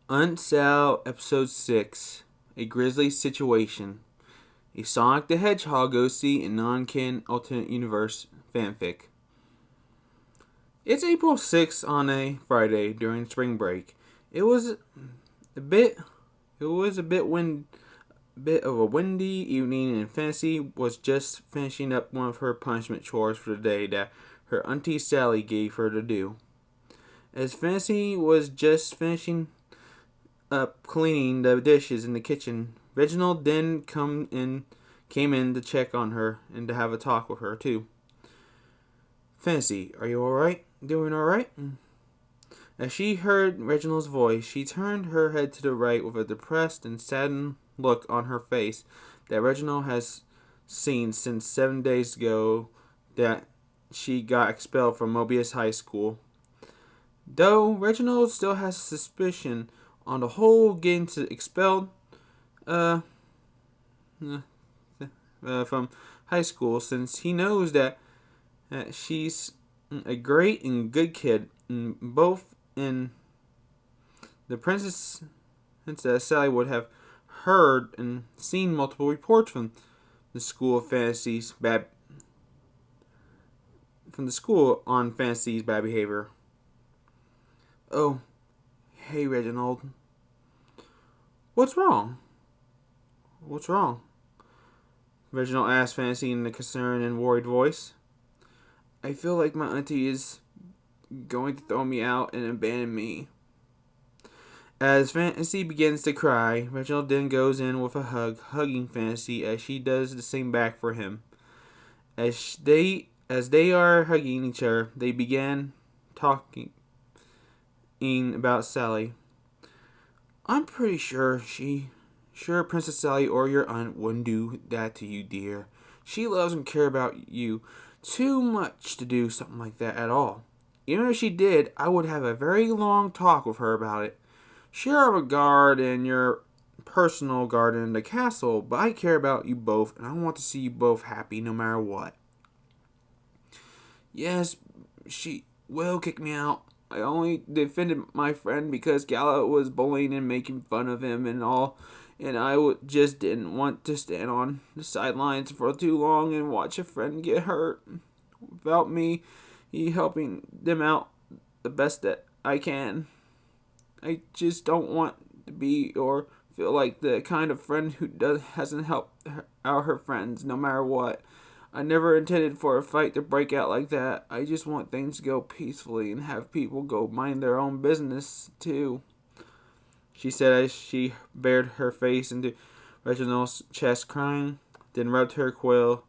Unsal Episode 6, A Grizzly Situation, a Sonic the Hedgehog OC and non-canon alternate universe fanfic. It's April 6th on a Friday during spring break. It was a bit of a windy evening, and Fantasy was just finishing up one of her punishment chores for the day that her auntie Sally gave her to do. As Fantasy was just finishing up cleaning the dishes in the kitchen, Reginald then came in to check on her and to have a talk with her too. Fantasy, are you alright? Doing alright? As she heard Reginald's voice, she turned her head to the right with a depressed and saddened look on her face that Reginald has seen since 7 days ago that she got expelled from Mobius High School. Though Reginald still has a suspicion on the whole getting expelled from high school, since he knows that she's a great and good kid, and both in the Princess Sally would have heard and seen multiple reports from the school on Fantasy's bad behavior. Oh, hey Reginald. What's wrong? What's wrong? Reginald asked Fantasy in a concerned and worried voice. I feel like my auntie is going to throw me out and abandon me. As Fantasy begins to cry, Reginald then goes in with a hug, hugging Fantasy as she does the same back for him. As they are hugging each other, they began talking about Sally. I'm pretty sure Princess Sally or your aunt wouldn't do that to you, dear. She loves and cares about you too much to do something like that at all. Even if she did, I would have a very long talk with her about it. Sure, I'm a guard in your personal garden in the castle, but I care about you both, and I want to see you both happy no matter what. Yes, she will kick me out. I only defended my friend because Gala was bullying and making fun of him and all, and I just didn't want to stand on the sidelines for too long and watch a friend get hurt without me helping them out the best that I can. I just don't want to be or feel like the kind of friend who hasn't helped out her friends no matter what. I never intended for a fight to break out like that. I just want things to go peacefully and have people go mind their own business, too, she said as she bared her face into Reginald's chest, crying, then rubbed her quills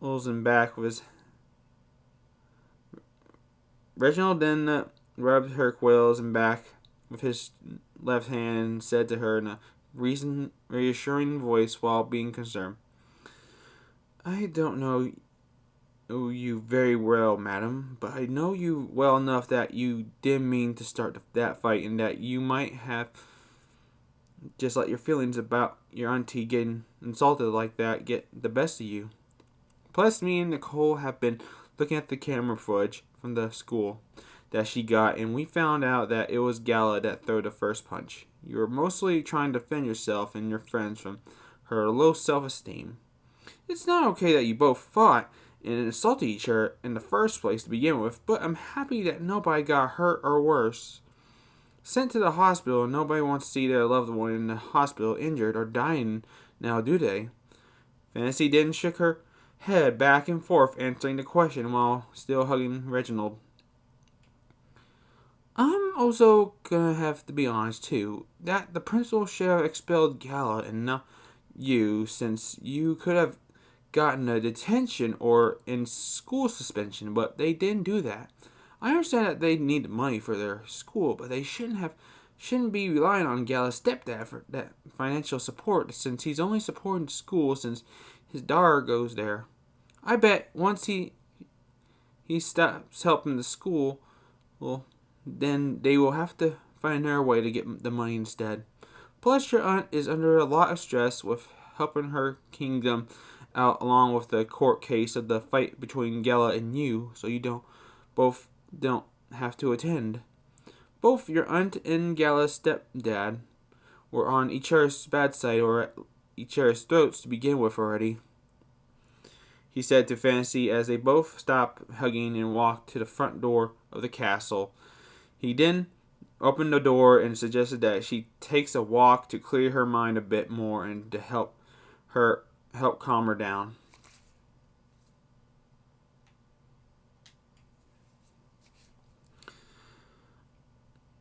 and back with his... Reginald then rubbed her quills and back with his left hand and said to her in a reassuring voice while being concerned, I don't know you very well, madam, but I know you well enough that you didn't mean to start that fight and that you might have just let your feelings about your auntie getting insulted like that get the best of you. Plus, me and Nicole have been looking at the camera footage from the school that she got, and we found out that it was Gala that threw the first punch. You were mostly trying to defend yourself and your friends from her low self-esteem. It's not okay that you both fought and insulted each other in the first place to begin with, but I'm happy that nobody got hurt or worse. Sent to the hospital, and nobody wants to see their loved one in the hospital injured or dying now, do they? Fantasy then shook her head back and forth, answering the question while still hugging Reginald. I'm also gonna have to be honest, too, that the principal should have expelled Gala and not you, since you could have gotten a detention or in school suspension, but they didn't do that. I understand that they need money for their school, but they shouldn't be relying on Gala's stepdad for that financial support, since he's only supporting school since his daughter goes there. I bet once he stops helping the school, well, then they will have to find their way to get the money instead. Plus, your aunt is under a lot of stress with helping her kingdom out along with the court case of the fight between Gala and you, so you both don't have to attend. Both your aunt and Gala's stepdad were on each other's bad side or at each other's throats to begin with already," he said to Fantasy as they both stopped hugging and walked to the front door of the castle. He then opened the door and suggested that she takes a walk to clear her mind a bit more and to help calm her down.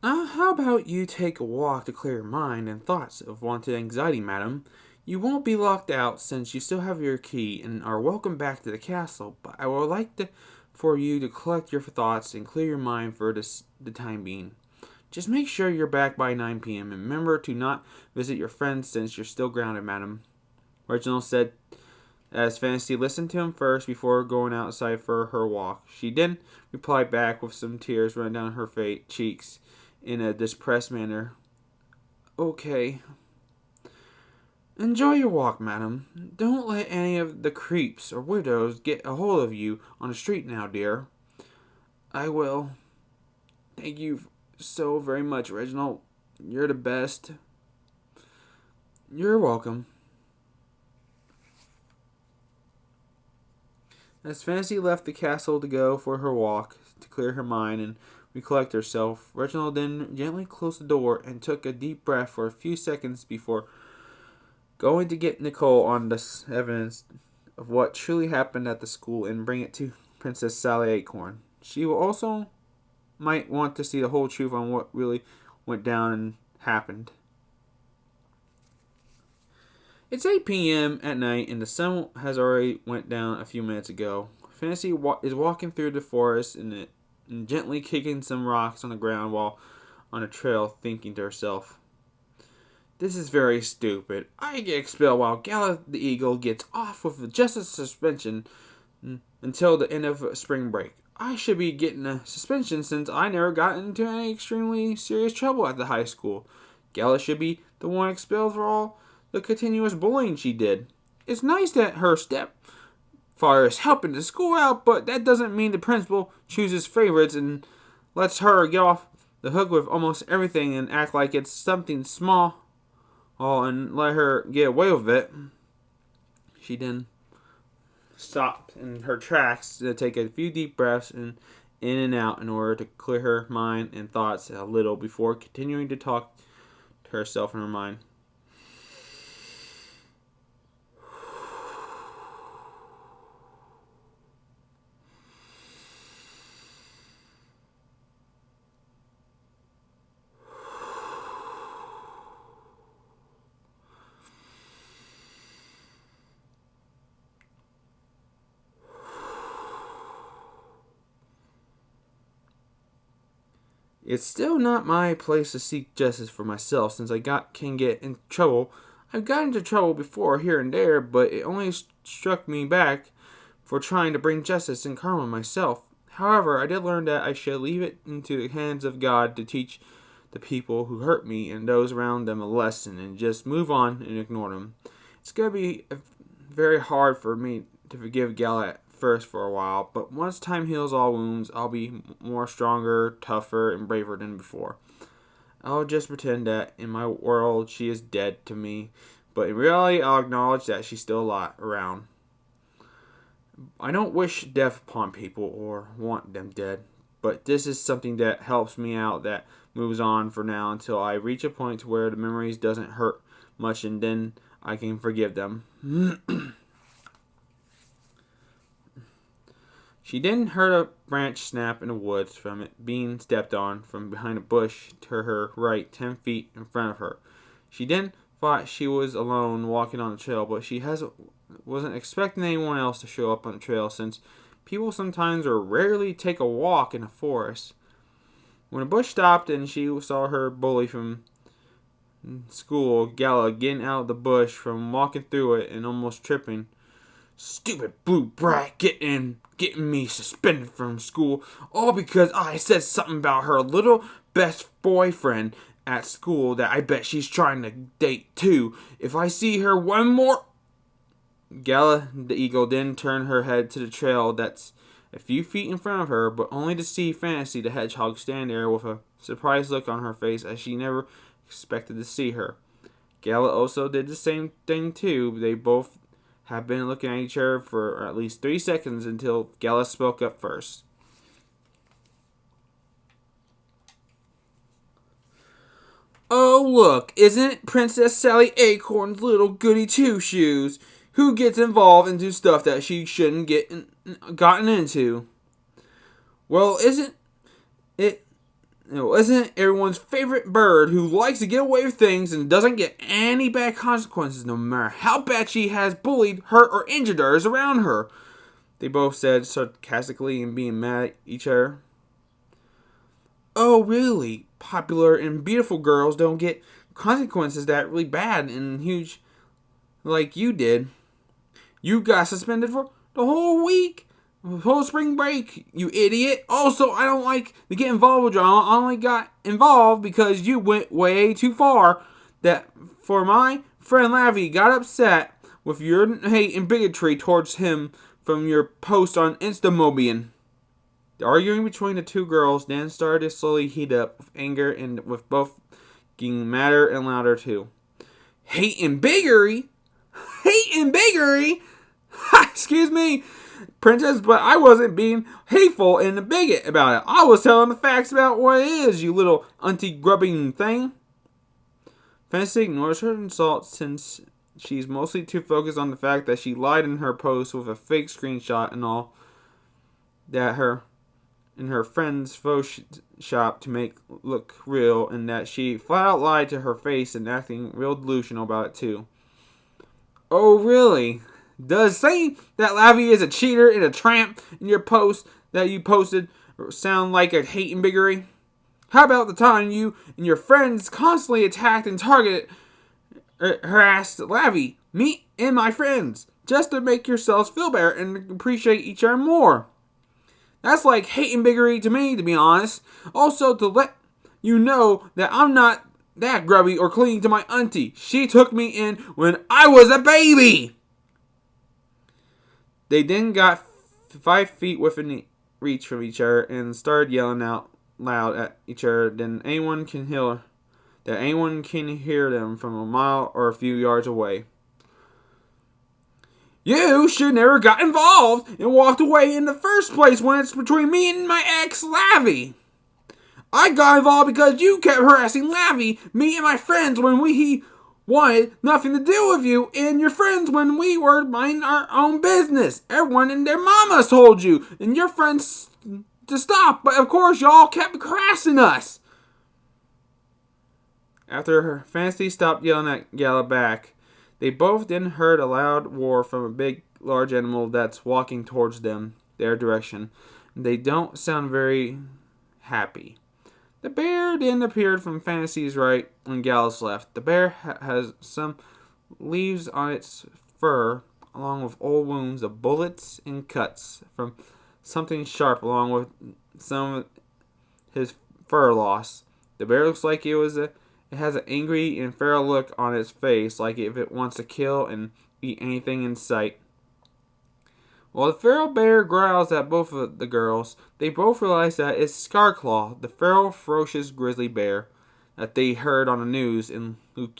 How about you take a walk to clear your mind and thoughts of wanted anxiety, madam? You won't be locked out since you still have your key and are welcome back to the castle, but I would like for you to collect your thoughts and clear your mind for the time being. Just make sure you're back by 9 p.m. and remember to not visit your friends since you're still grounded, madam," Reginald said as Fantasy listened to him first before going outside for her walk. She then replied back with some tears running down her cheeks in a depressed manner. "Okay. Enjoy your walk, madam. Don't let any of the creeps or widows get a hold of you on the street now, dear." "I will. Thank you so very much, Reginald. You're the best." "You're welcome." As Fantasy left the castle to go for her walk to clear her mind and recollect herself, Reginald then gently closed the door and took a deep breath for a few seconds before going to get Nicole on the evidence of what truly happened at the school and bring it to Princess Sally Acorn. She will also might want to see the whole truth on what really went down and happened. It's 8 p.m. at night and the sun has already went down a few minutes ago. Fantasy is walking through the forest and gently kicking some rocks on the ground while on a trail, thinking to herself, "This is very stupid. I get expelled while Gala the Eagle gets off with just a suspension until the end of spring break. I should be getting a suspension since I never got into any extremely serious trouble at the high school. Gala should be the one expelled for all the continuous bullying she did. It's nice that her stepfather is helping the school out, but that doesn't mean the principal chooses favorites and lets her get off the hook with almost everything and act like it's something small and let her get away with it." She then stopped in her tracks to take a few deep breaths in and out in order to clear her mind and thoughts a little before continuing to talk to herself in her mind. It's still not my place to seek justice for myself since I can get in trouble. I've got into trouble before here and there, but it only struck me back for trying to bring justice and karma myself. However, I did learn that I should leave it into the hands of God to teach the people who hurt me and those around them a lesson and just move on and ignore them. It's going to be very hard for me to forgive Gala first for a while, but once time heals all wounds, I'll be more stronger, tougher, and braver than before. I'll just pretend that in my world she is dead to me, but in reality I'll acknowledge that she's still around. I don't wish death upon people or want them dead, but this is something that helps me out, that moves on for now until I reach a point where the memories doesn't hurt much and then I can forgive them. She then heard a branch snap in the woods from it being stepped on from behind a bush to her right 10 feet in front of her. She then thought she was alone walking on the trail, but she wasn't expecting anyone else to show up on the trail since people sometimes or rarely take a walk in the forest. When the bush stopped and she saw her bully from school, Gala, getting out of the bush from walking through it and almost tripping. "Stupid blue brat getting me suspended from school, all because I said something about her little best boyfriend at school that I bet she's trying to date too. If I see her one more..." Gala the Eagle then turned her head to the trail that's a few feet in front of her, but only to see Fantasy the Hedgehog stand there with a surprised look on her face as she never expected to see her. Gala also did the same thing too. They both had been looking at each other for at least 3 seconds until Gala spoke up first. "Oh, look, isn't it Princess Sally Acorn's little goody two-shoes who gets involved into stuff that she shouldn't gotten into? Well, isn't it everyone's favorite bird who likes to get away with things and doesn't get any bad consequences no matter how bad she has bullied, hurt, or injured others around her?" They both said sarcastically and being mad at each other. "Oh, really? Popular and beautiful girls don't get consequences that really bad and huge like you did. You got suspended for the whole week, the whole spring break, you idiot. Also, I don't like to get involved with drama. I only got involved because you went way too far. That for my friend Lavi got upset with your hate and bigotry towards him from your post on Instamobian." The arguing between the two girls then started to slowly heat up with anger and with both getting madder and louder too. "Hate and bigotry? Hate and bigotry? Excuse me, Princess, but I wasn't being hateful and a bigot about it. I was telling the facts about what it is, you little anti-grubbing thing." Fantasy ignores her insults since she's mostly too focused on the fact that she lied in her post with a fake screenshot and all that her in her friend's Photoshop to make look real, and that she flat out lied to her face and acting real delusional about it too. "Oh, really? Does saying that Lavi is a cheater and a tramp in your post that you posted sound like a hate and bigotry? How about the time you and your friends constantly attacked and targeted, harassed Lavi, me and my friends, just to make yourselves feel better and appreciate each other more? That's like hate and bigotry to me, to be honest. Also, to let you know that I'm not that grubby or clinging to my auntie. She took me in when I was a baby." They then got 5 feet within reach from each other and started yelling out loud at each other. Then anyone can hear them from a mile or a few yards away. "You should never got involved and walked away in the first place when it's between me and my ex, Lavi. I got involved because you kept harassing Lavi, me and my friends when he wanted nothing to do with you and your friends when we were minding our own business. Everyone and their mamas told you and your friends to stop, but of course y'all kept harassing us." After her Fantasy stopped yelling at Gala back, they both then heard a loud roar from a big, large animal that's walking towards them, their direction. They don't sound very happy. The bear then appeared from Fantasy's right and Gala's left. The bear has some leaves on its fur, along with old wounds of bullets and cuts from something sharp, along with some of his fur loss. The bear looks like it has an angry and feral look on its face, like if it wants to kill and eat anything in sight. While the feral bear growls at both of the girls, they both realize that it's Scarclaw, the feral, ferocious grizzly bear that they heard on the news in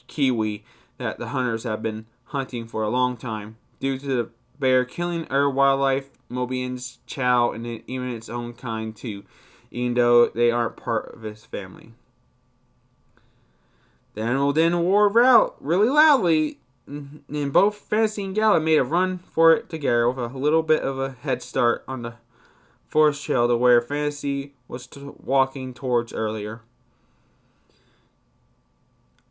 Kiwi that the hunters have been hunting for a long time, due to the bear killing other wildlife, Mobians, chow, and even its own kind too, even though they aren't part of his family. The animal then roared out really loudly, and both Fantasy and Gala made a run for it together with a little bit of a head start on the forest trail to where Fantasy was walking towards earlier.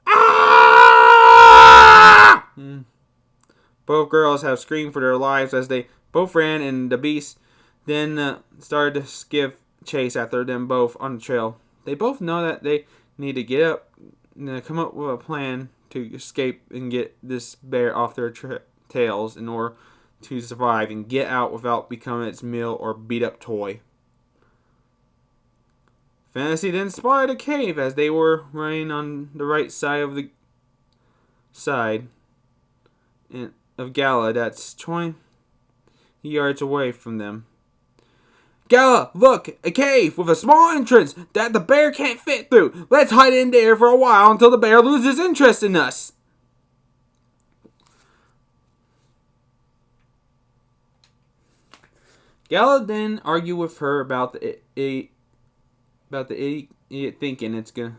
Ah! Both girls have screamed for their lives as they both ran, and the beast then started to give chase after them both on the trail. They both know that they need to get up and come up with a plan to escape and get this bear off their tails in order to survive and get out without becoming its meal or beat up toy. Fantasy then spotted a cave as they were running on the right side of Gala that's 20 yards away from them. Gala, look, a cave with a small entrance that the bear can't fit through. Let's hide in there for a while until the bear loses interest in us. Gala then argued with her about the idiot thinking it's gonna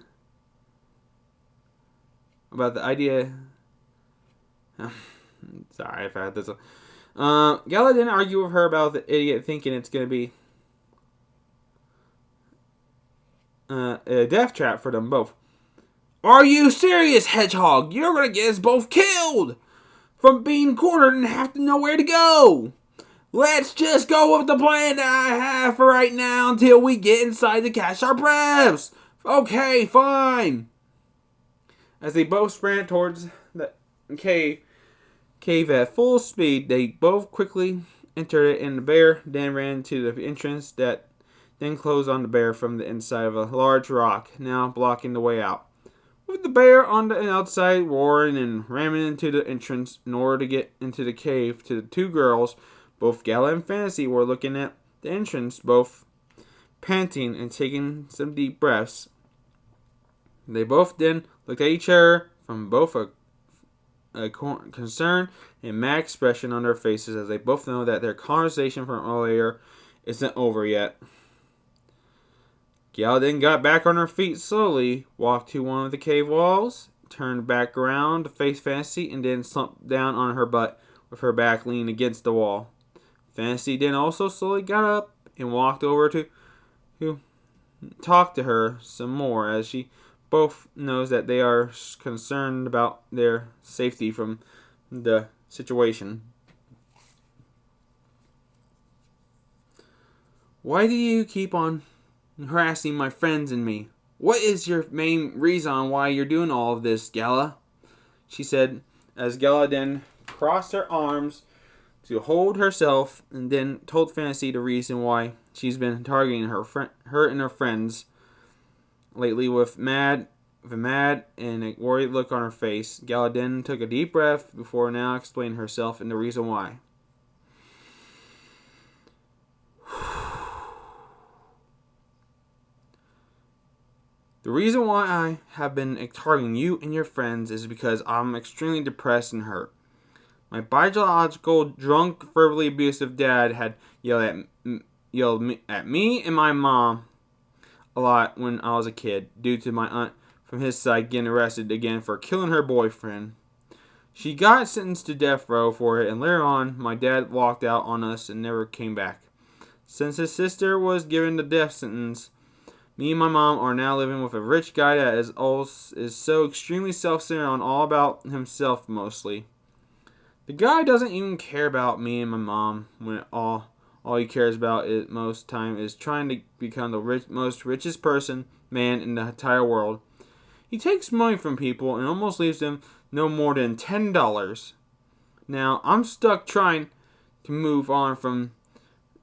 about the idea. Sorry if I had this one. Gala didn't argue with her about the idiot thinking it's gonna be a death trap for them both. Are you serious, Hedgehog? You're gonna get us both killed from being cornered and have to know where to go. Let's just go with the plan that I have for right now until we get inside to catch our breaths. Okay, fine. As they both sprang towards the cave at full speed, they both quickly entered it, and the bear then ran to the entrance that then closed on the bear from the inside of a large rock, now blocking the way out. With the bear on the outside roaring and ramming into the entrance in order to get into the cave, to the two girls, both Gala and Fantasy were looking at the entrance, both panting and taking some deep breaths. They both then looked at each other from both a concern and mad expression on their faces, as they both know that their conversation from earlier isn't over yet. Gala then got back on her feet slowly, walked to one of the cave walls, turned back around to face Fantasy, and then slumped down on her butt with her back leaning against the wall. Fantasy then also slowly got up and walked over to talk to her some more, as she both knows that they are concerned about their safety from the situation. Why do you keep on harassing my friends and me? What is your main reason why you're doing all of this, Gala? She said, as Gala then crossed her arms to hold herself, and then told Fantasy the reason why she's been targeting her and her friends lately with a mad and a worried look on her face. Gala then took a deep breath before now explaining herself and the reason why. The reason why I have been targeting you and your friends is because I'm extremely depressed and hurt. My biological, drunk, verbally abusive dad had yelled at me and my mom a lot when I was a kid, due to my aunt from his side getting arrested again for killing her boyfriend. She got sentenced to death row for it, and later on, my dad walked out on us and never came back. Since his sister was given the death sentence, me and my mom are now living with a rich guy that is so extremely self-centered on all about himself mostly. The guy doesn't even care about me and my mom when all he cares about most time is trying to become the richest man in the entire world. He takes money from people and almost leaves them no more than $10. Now, I'm stuck trying to move on from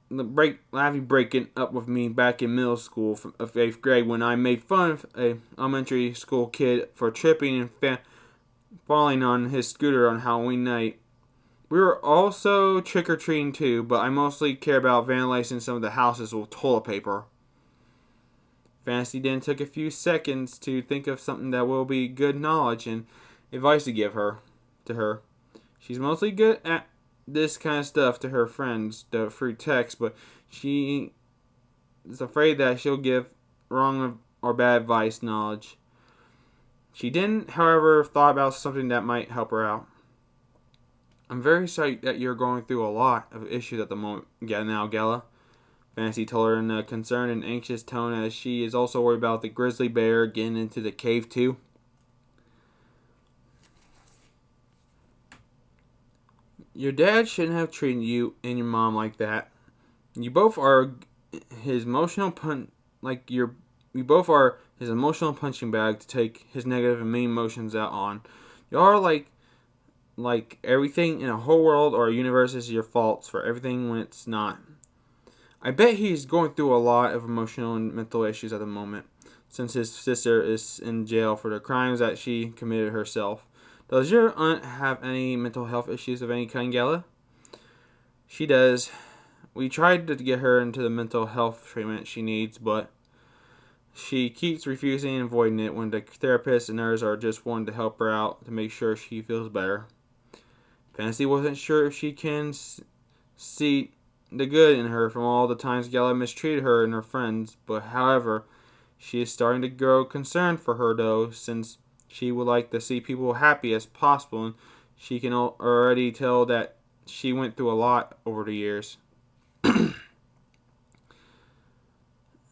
Laffy breaking up with me back in middle school of 8th grade when I made fun of an elementary school kid for tripping and falling on his scooter on Halloween night. We were also trick-or-treating too, but I mostly care about vandalizing some of the houses with toilet paper. Fantasy then took a few seconds to think of something that will be good knowledge and advice to give to her. She's mostly good at this kind of stuff to her friends through text, but she is afraid that she'll give wrong or bad advice knowledge. She didn't, however, thought about something that might help her out. I'm very sorry that you're going through a lot of issues at the moment now, Gala. Fantasy told her in a concerned and anxious tone, as she is also worried about the grizzly bear getting into the cave too. Your dad shouldn't have treated you and your mom like that. You both are his emotional you both are his emotional punching bag to take his negative and mean emotions out on. You are like everything in a whole world or a universe is your fault for everything when it's not. I bet he's going through a lot of emotional and mental issues at the moment, since his sister is in jail for the crimes that she committed herself. Does your aunt have any mental health issues of any kind, Gala? She does. We tried to get her into the mental health treatment she needs, but she keeps refusing and avoiding it when the therapist and nurse are just wanting to help her out to make sure she feels better. Fantasy wasn't sure if she can see the good in her from all the times Gala mistreated her and her friends, but however, she is starting to grow concerned for her though, since she would like to see people happy as possible, and she can already tell that she went through a lot over the years.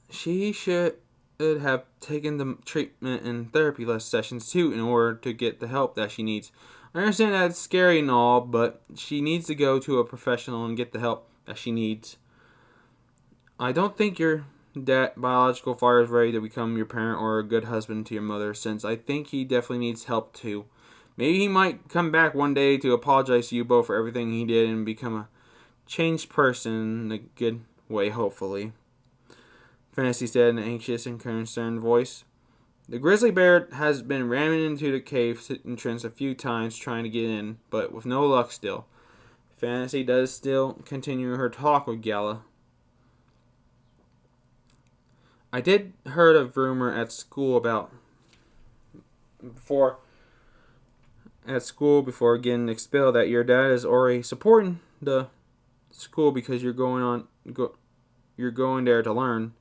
She should have taken the treatment and therapy sessions too in order to get the help that she needs. I understand that it's scary and all, but she needs to go to a professional and get the help that she needs. I don't think your biological father is ready to become your parent or a good husband to your mother, since I think he definitely needs help too. Maybe he might come back one day to apologize to you both for everything he did and become a changed person in a good way, hopefully. Fantasy said in an anxious and concerned voice. The grizzly bear has been ramming into the cave entrance a few times trying to get in, but with no luck still. Fantasy does still continue her talk with Gala. I did heard a rumor at school before getting expelled that your dad is already supporting the school because you're going there to learn.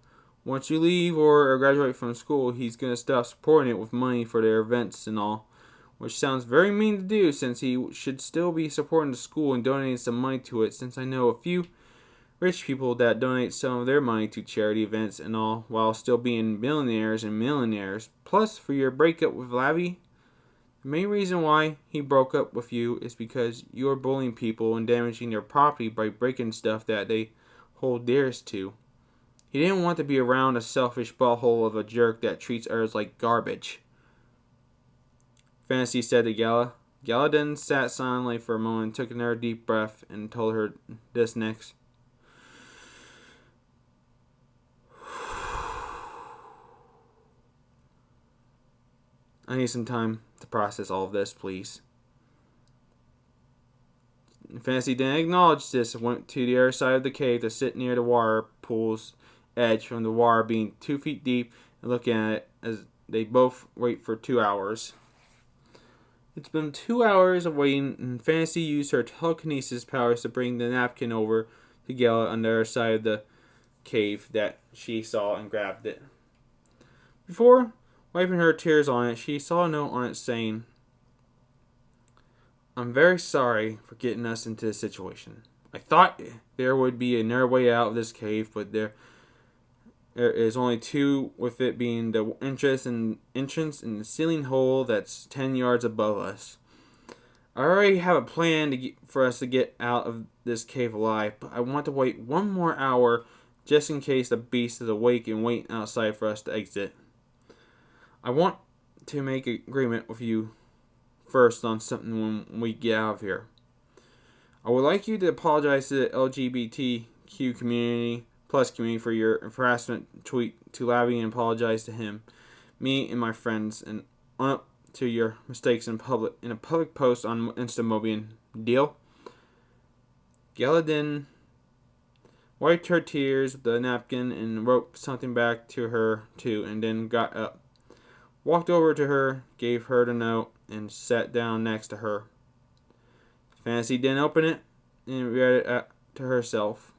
Once you leave or graduate from school, he's going to stop supporting it with money for their events and all, which sounds very mean to do since he should still be supporting the school and donating some money to it, since I know a few rich people that donate some of their money to charity events and all while still being billionaires and millionaires. Plus, for your breakup with Labby, the main reason why he broke up with you is because you are bullying people and damaging their property by breaking stuff that they hold dearest to. He didn't want to be around a selfish butthole of a jerk that treats others like garbage. Fantasy said to Gala. Gala then sat silently for a moment, took another deep breath, and told her this next. I need some time to process all of this, please. Fantasy didn't acknowledge this and went to the other side of the cave to sit near the water pool's edge from the water being 2 feet deep and looking at it as they both wait for 2 hours. It's been 2 hours of waiting, and Fantasy used her telekinesis powers to bring the napkin over to Gala on the other side of the cave that she saw and grabbed it. Before wiping her tears on it, she saw a note on it saying, I'm very sorry for getting us into this situation. I thought there would be another way out of this cave, but there is only two, with it being the entrance in the ceiling hole that's 10 yards above us. I already have a plan for us to get out of this cave alive, but I want to wait 1 more hour just in case the beast is awake and waiting outside for us to exit. I want to make an agreement with you first on something when we get out of here. I would like you to apologize to the LGBTQ community for your harassment tweet to Labby and apologize to him, me, and my friends, and own up to your mistakes in a public post on Instamobian. Deal? Galadin wiped her tears with the napkin and wrote something back to her too, and then got up, walked over to her, gave her the note, and sat down next to her. Fantasy didn't open it and read it to herself.